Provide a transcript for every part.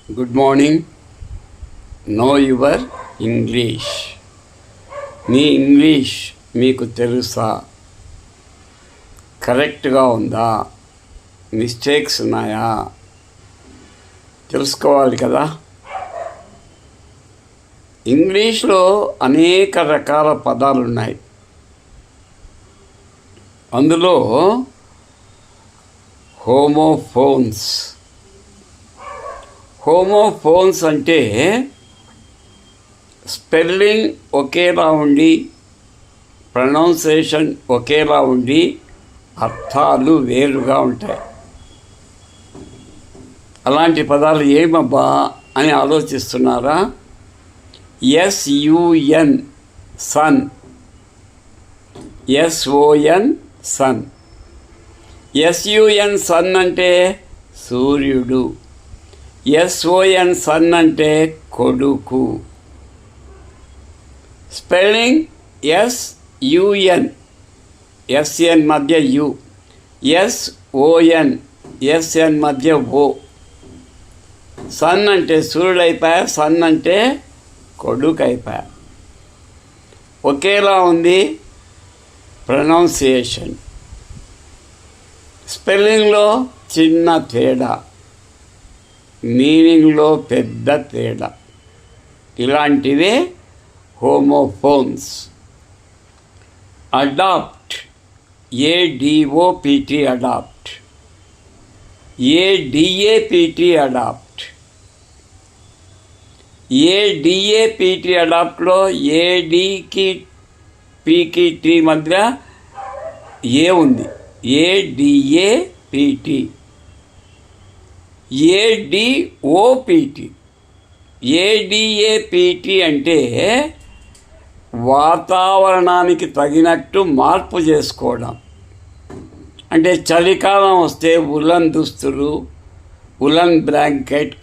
Good morning. Know your English. మీ English మీకు తెలుసా? కరెక్ట్గా ఉందా? మిస్టేక్స్ ఉన్నాయా? తెలుసుకోవాలి కదా. ఇంగ్లీష్లో అనేక రకాల పదాలు ఉన్నాయి. అందులో హోమోఫోన్స్ అంటే స్పెల్లింగ్ ఒకేలా ఉండి ప్రొనౌన్సియేషన్ ఒకేలా ఉండి అర్థాలు వేరుగా ఉంటాయి. అలాంటి పదాలు ఏమబ్బా అని ఆలోచిస్తున్నారా? SUN sun, SON son. SUN sun అంటే సూర్యుడు, SON సన్ అంటే కొడుకు. స్పెల్లింగ్ SUN, SN మధ్య U, SON, SN మధ్య O. సన్ అంటే సూర్యుడు అయిపోయా, సన్ అంటే కొడుకు అయిపోయా. ఒకేలా ఉంది ప్రొనౌన్సియేషన్. స్పెల్లింగ్లో చిన్న తేడా, మీనింగ్లో పెద్ద తేడా. ఇలాంటివే homophones. Adopt, ADOPT adopt, ADAPT adapt. ADAPT అడాప్ట్లో ADకి Pకి T మధ్య ఏ ఉంది, ADAPT. ADOPT, ADAPT అంటే వాతావరణానికి తగినట్టు మార్పు చేసుకోవడం. అంటే చలికాలం వస్తే ఉలన్ దుస్తులు, ఉలన్ బ్లాంకెట్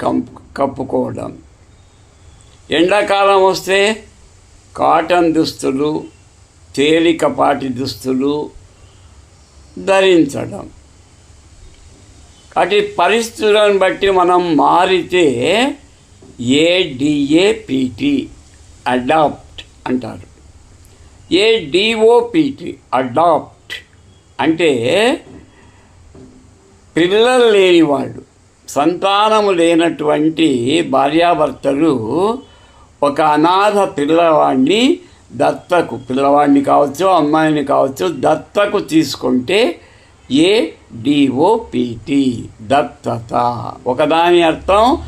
కప్పుకోవడం. ఎండాకాలం వస్తే కాటన్ దుస్తులు, తేలికపాటి దుస్తులు ధరించడం. అటు పరిస్థితులను బట్టి మనం మారితే ADAPT అడాప్ట్ అంటారు. ADOPT అడాప్ట్ అంటే పిల్లలు లేనివాళ్ళు, సంతానము లేనటువంటి భార్యాభర్తలు ఒక అనాథ పిల్లవాడిని పిల్లవాడిని కావచ్చు, అమ్మాయిని కావచ్చు, దత్తకు తీసుకుంటే ADOPT దత్తత. ఒకదాని అర్థం